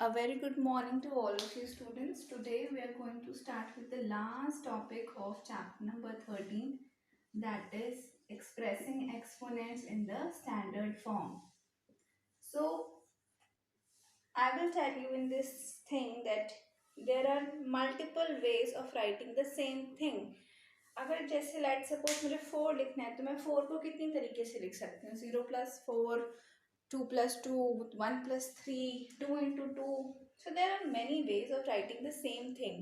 A very good morning to all of you students. Today we are going to start with the last topic of chapter number 13, that is expressing exponents in the standard form. So I will tell you in this thing that there are multiple ways of writing the same thing. अगर जैसे let suppose मुझे 4 लिखना है तो मैं 4 को कितनी तरीके से लिख सकती हूँ 0+4 2+2 1+3 2 into 2. So there are many ways of writing the same thing.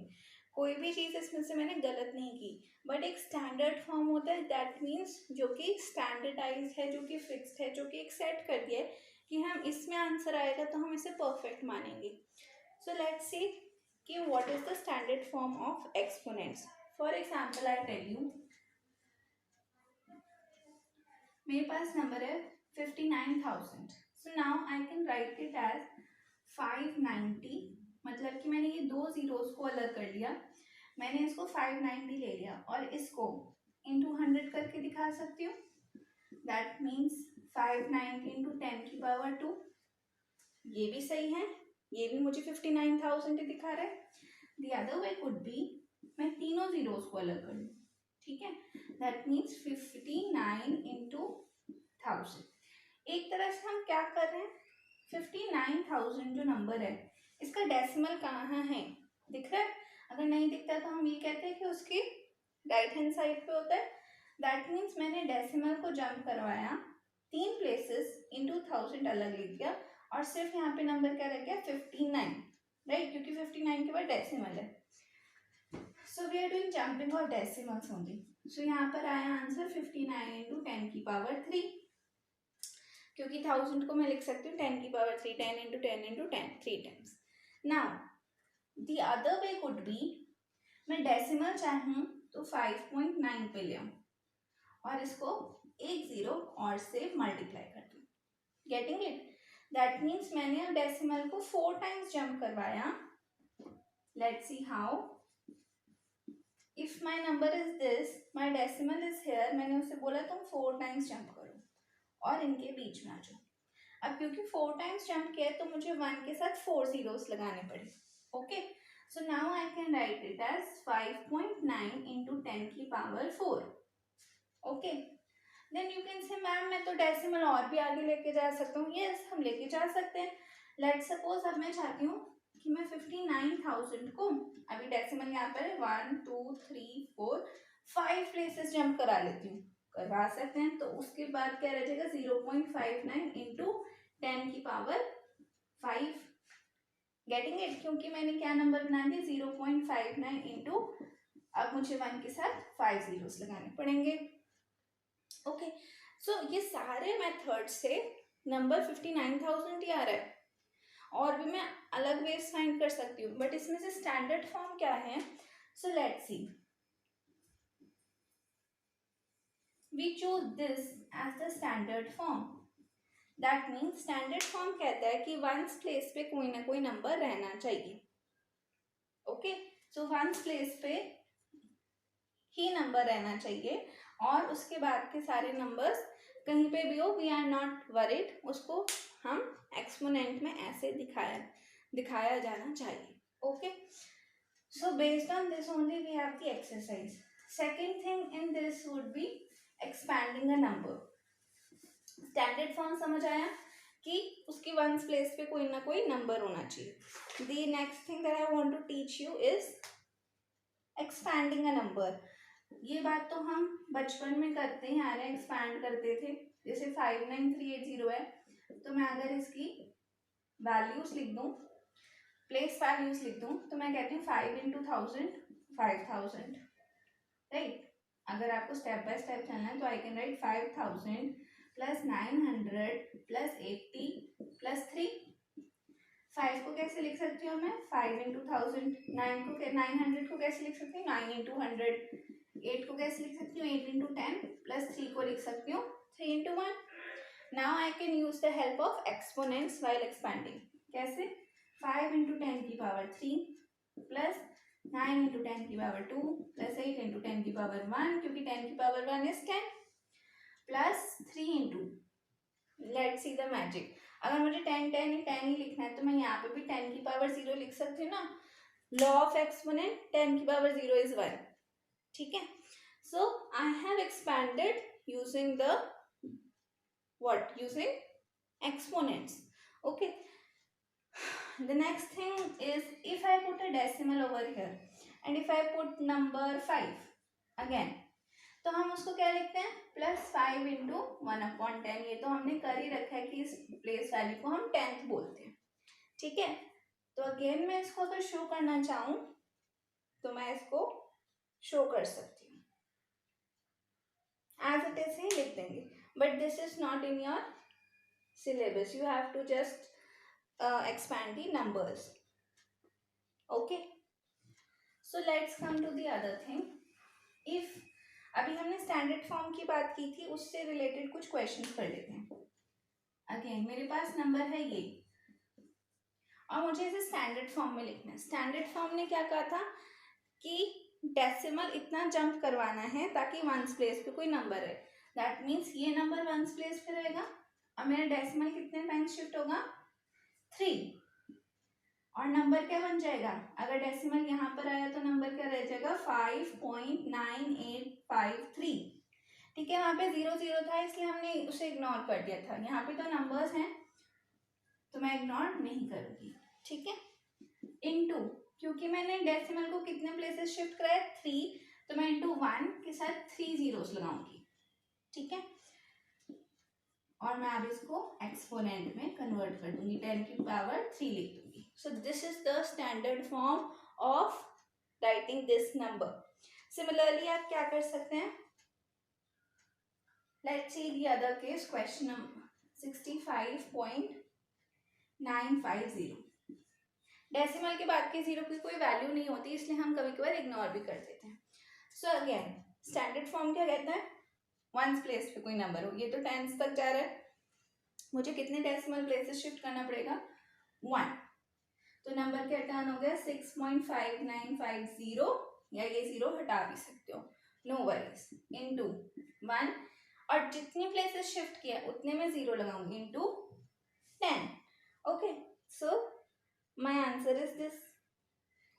कोई भी चीज़ इसमें से मैंने गलत नहीं की, बट एक स्टैंडर्ड फॉर्म होता है दैट मीन्स जो कि स्टैंडर्डाइज है, जो कि फिक्स्ड है, जो कि एक सेट कर दिया है कि हम इसमें आंसर आएगा तो हम इसे परफेक्ट मानेंगे. सो लेट्स सी कि what is the standard form of exponents. For example I tell you, मेरे पास नंबर है 59,000. So now I can write it as 590. मतलब कि मैंने ये दो जीरोस को अलग कर लिया, मैंने इसको 590 ले लिया और इसको इंटू 100 करके दिखा सकती हूँ. That means 590 into 10⁻². ये भी सही है, ये भी मुझे 59,000 दिखा रहा है. The other way could be, मैं तीनों जीरोस को अलग कर लूँ. ठीक है, दैट मीन्स 59 इंटू 1000. एक तरह से हम क्या कर रहे हैं, 59,000 जो नंबर है इसका डेसिमल कहाँ है, दिख रहा है? अगर नहीं दिखता तो हम ये कहते हैं कि उसकी राइट हैंड साइड पे होता है. दैट मीन्स मैंने डेसिमल को जंप करवाया 3 प्लेसेस, इंटू 1000 अलग लिख दिया और सिर्फ यहाँ पे नंबर क्या रह गया 59, राइट? क्योंकि 59 के बाद डेसिमल है. So we are doing jumping of decimals only. सो यहाँ पर आया आंसर 59 इंटू 10⁻3, क्योंकि 1000 को मैं लिख सकती हूँ 10⁻3, 10 into 10 into 10 3 times. Now the other way could be, मैं डेसिमल चाहूँ तो 5.9 पे ले आऊँ और इसको एक जीरो और से मल्टीप्लाई कर दूँ. Getting it? दैट मीन्स मैंने अब डेसिमल को 4 टाइम्स जंप करवाया. Let's see how. If my number is this, my decimal is here, मैंने उसे बोला तुम 4 टाइम्स जंप करो और इनके बीच में आ जाओ. अब क्योंकि 4 टाइम्स जंप किया तो मुझे 1 के साथ 4 जीरोस लगाने पड़े. Okay, so now I can write it as 5.9 into 10⁻4. Okay, then you can say ma'am मैं तो डेसिमल और भी आगे लेके जा सकता हूँ. यस, हम लेके जा सकते हैं. लेट सपोज अब मैं चाहती हूँ कि मैं 59,000 को, अभी डेसिमल यहाँ पर है 1 2 3 4 5 प्लेसेस जंप करा लेती हूँ. करवा सकते हैं. तो उसके बाद क्या रह जाएगा 0.59 इंटू 10⁻5. Getting it? क्योंकि मैंने क्या नंबर बना दिया 0.59 इंटू, अब मुझे 1 के साथ 5 जीरोस लगाने पड़ेंगे. ओके, सो ये सारे मेथड से नंबर 59,000 ही आ रहा है. और भी मैं अलग वेज फाइंड कर सकती हूँ, बट इसमें से स्टैंडर्ड फॉर्म क्या है. सो let's C, we choose this as the standard form. That means standard form कहता है कि वंस प्लेस पे कोई ना कोई नंबर रहना चाहिए. ओके, सो वंस प्लेस पे ही नंबर रहना चाहिए और उसके बाद के सारे नंबर्स कहीं पे भी हो, वी आर नॉट वरीड. उसको हम एक्सपोनेंट में ऐसे दिखाया जाना चाहिए. Okay, so based on this only we have the exercise. Second thing in this would be expanding a number. Standard form समझ आया कि उसकी वंस प्लेस पे कोई ना कोई नंबर होना चाहिए. The next thing that I want to teach you is expanding a number. ये बात तो हम बचपन में करते ही आ रहे हैं, एक्सपैंड करते थे. जैसे 59380 है तो मैं अगर इसकी वैल्यूज लिख दूं, प्लेस वैल्यूज लिख दूं, तो मैं कहती हूँ 5 इंटू 1000 5000, राइट? अगर आपको स्टेप बाय स्टेप चलना है तो आई can right 5000 plus 900 plus 80 plus 3. 5 को कैसे लिख सकती हूँ मैं 5 इंटू 1000. 900 को कैसे लिख सकती हूँ 9 इंटू 100. 8 को कैसे लिख सकती हूँ 8 इंटू 10 प्लस 3 को लिख सकती हूँ 3 into 1. Now I can use the help of exponents while expanding. कैसे? 5 into 10⁻3 plus 9 into 10⁻2 plus 8 into 10⁻1, क्योंकि 10⁻1 is 10, plus 3 into, let's see the magic. अगर मुझे 10 10 10 ही लिखना है तो मैं यहाँ पे भी 10 की पावर 0 लिख सकती हूँ ना. लॉ ऑफ एक्सपोनेंट 10 की पावर 0 इज 1. ठीक है. So I have expanded using the what? Using exponents. Okay. The next thing is if I put a decimal over here and if I put number 5 again, तो हम उसको क्या लिखते हैं? +5 into 1/10. ये तो हमने कर ही रखा है कि इस प्लेस वैल्यू को हम 10th बोलते हैं. ठीक है. तो अगेन मैं इसको अगर शो करना चाहूँ तो मैं इसको शो कर सकती हूँ. एज इट इज ही लिख देंगे. But this is not in your syllabus. You have to just expand the numbers. Okay. So let's come to the other thing. If अभी हमने स्टैंडर्ड फॉर्म की बात की थी, उससे रिलेटेड कुछ क्वेश्चन कर लेते हैं. अगेन मेरे पास नंबर है ये और मुझे इसे स्टैंडर्ड फॉर्म में लिखना है. स्टैंडर्ड फॉर्म ने क्या कहा था कि डेसिमल इतना जंप करवाना है ताकि वंस प्लेस पे कोई नंबर है. दैट मीन्स ये नंबर वंस प्लेस पे रहेगा और मेरा डेसिमल कितने टाइम्स शिफ्ट होगा? 3. और नंबर क्या बन जाएगा? अगर डेसिमल यहाँ पर आया तो नंबर क्या रह जाएगा? 5.9853. ठीक है. वहां पे 0 0 था इसलिए हमने उसे इग्नोर कर दिया था. यहाँ पे तो नंबर्स हैं तो मैं इग्नोर नहीं करूंगी. ठीक है. इनटू, क्योंकि मैंने डेसिमल को कितने प्लेसेस शिफ्ट कराया? 3. तो मैं इनटू 1 के साथ 3 zeros लगाऊंगी. ठीक है. और मैं अब इसको एक्सपोनेंट में कन्वर्ट कर दूंगी. 10 की पावर 3 लिख दूंगी. सो this is the standard form of writing this number. Similarly आप क्या कर सकते हैं? Let's see the other case. Question number 65.950. Decimal के बाद के जीरो की कोई वैल्यू नहीं होती इसलिए हम कभी कभार इग्नोर भी कर देते हैं. सो अगेन स्टैंडर्ड फॉर्म क्या कहता है? वंस प्लेस पे कोई नंबर हो. ये तो टेंस तक जा रहा है. मुझे कितने डेसिमल प्लेसेस शिफ्ट करना पड़ेगा? 1. तो नंबर क्या टर्न हो गया? 6.5950. या ये 0 हटा भी सकते हो, नो वरीज. इनटू 1 और जितनी प्लेसेस शिफ्ट किया उतने में 0 लगाऊंगी. Into 10. Okay. So my answer is this,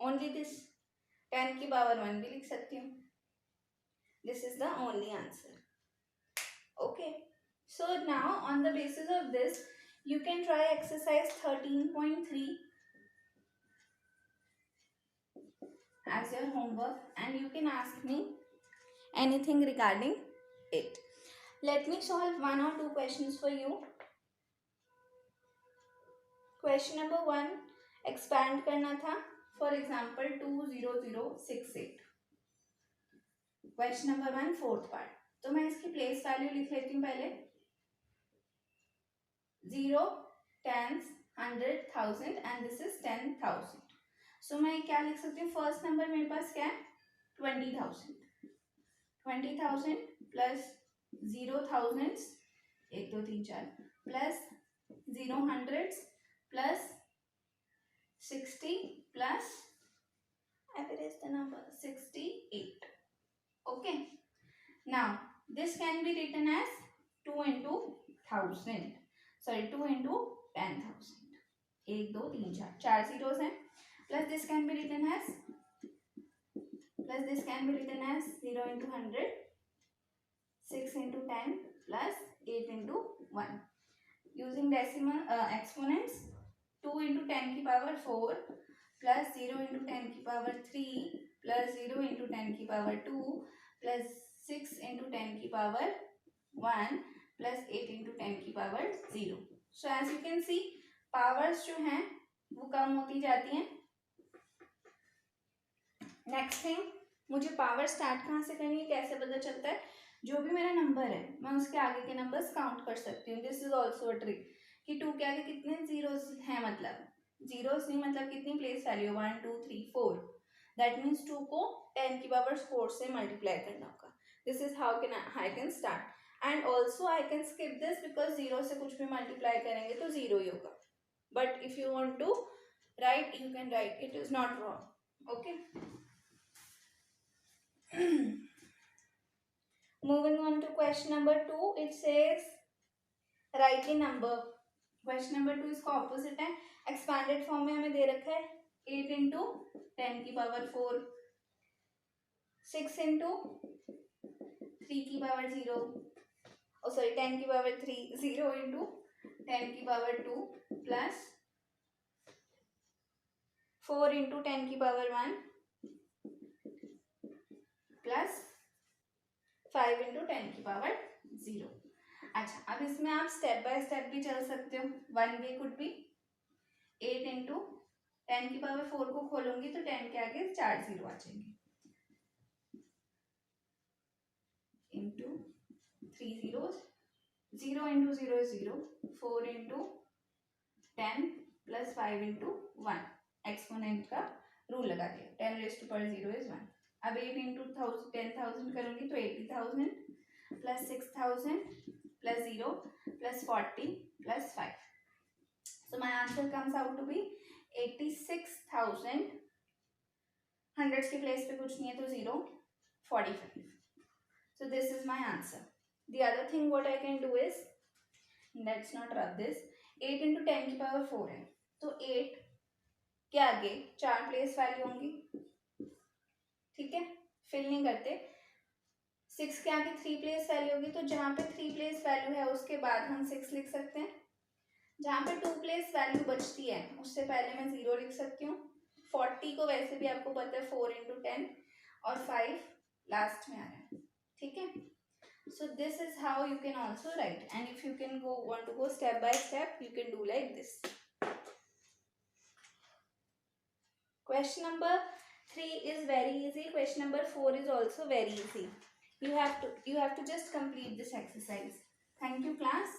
only this. 10 की पावर 1 भी लिख सकती हूँ. This is the only answer. Okay, so now on the basis of this you can try exercise 13.3 as your homework and you can ask me anything regarding it. Let me solve one or two questions for you. Question number 1 expand करना था. For example 20068. Question number 1 fourth part. तो मैं इसकी place value लिख लेती हूँ पहले. 0, tens, 100, 1000 and this is 10,000. सो मैं क्या लिख सकती हूँ? फर्स्ट नंबर मेरे पास क्या है? 20,000. 20,000 plus 0 thousands 1 2 3 4 plus 0 hundreds plus 60 plus ever is the number 68. Okay. Now this can be written as 2 into 1000. Sorry, 2 into 10,000. 1 2 3 4 4 zeros हैं. Plus this can be written as 0 into 100, 6 into 10 plus 8 into 1. Using decimal exponents, 2 into 10 की power 4 plus 0 into 10 की power 3 plus 0 into 10 की power 2 plus 6 into 10 की power 1 plus 8 into 10 की power 0. So as you can see powers जो हैं वो कम होती जाती हैं. नेक्स्ट थिंग, मुझे पावर स्टार्ट कहाँ से करनी है, कैसे पता चलता है? जो भी मेरा नंबर है मैं उसके आगे के नंबर्स काउंट कर सकती हूँ. This is also a trick कि 2 के आगे कितने जीरोस हैं, मतलब जीरोस नहीं, मतलब कितनी प्लेस वैल्यू 1 2 3 4. दैट मीन्स 2 को 10 की पावर 4 से मल्टीप्लाई करना होगा. This is how can I can start. And also I can skip this because 0 से कुछ भी मल्टीप्लाई करेंगे तो 0 ही होगा. But if you want to write you can write, it is not wrong. Okay. Moving on to question number 2, it says write a number question number 2 इसका opposite है, expanded form में हमें दे रखा है 8 इंटू 10 की पावर 4, 6 इंटू 3 की power 0, sorry 10 की power 3, 0 into 10 की पावर 2 प्लस 4 इंटू 10 की पावर 1 प्लस 5 इंटू 10 की पावर 0। अच्छा, अब इसमें आप स्टेप बाय स्टेप भी चल सकते हो। One way could be 8 into 10 की पावर 4 को खोलूंगी तो 10 के आगे 4 जीरो आ जाएंगे, into 3 zero, 0 into 0 is 0, 4 into 10 plus 5 into 1, exponent का रूल लगा दिया, 10 रेज टू पावर 0 इज 1। अब 8 इंटू 10,000 करूंगी तो 80,000 plus 6,000 plus 0 plus 40 plus 5, so my answer comes out to be 86,000, hundreds के प्लेस पे कुछ नहीं है तो 0, 45, so this is my answer। the other thing what I can do is, let's not rub this, 8 into 10 की power 4 है तो 8 के आगे 4 प्लेस वैल्यू होंगी, ठीक है, फिल नहीं करते। 6 के आगे 3 प्लेस वैल्यू होगी तो जहाँ पे 3 प्लेस वैल्यू है उसके बाद हम 6 लिख सकते हैं, जहाँ पे 2 प्लेस वैल्यू बचती है उससे पहले मैं 0 लिख सकती हूँ। 40 को वैसे भी आपको पता है 4 इंटू 10 और 5 लास्ट में आ रहा है, ठीक है। So this is how you can also write, and if you can go want to go step by step you can do like this. Question number 3 is very easy. Question number 4 is also very easy. You have to just complete this exercise. Thank you, class.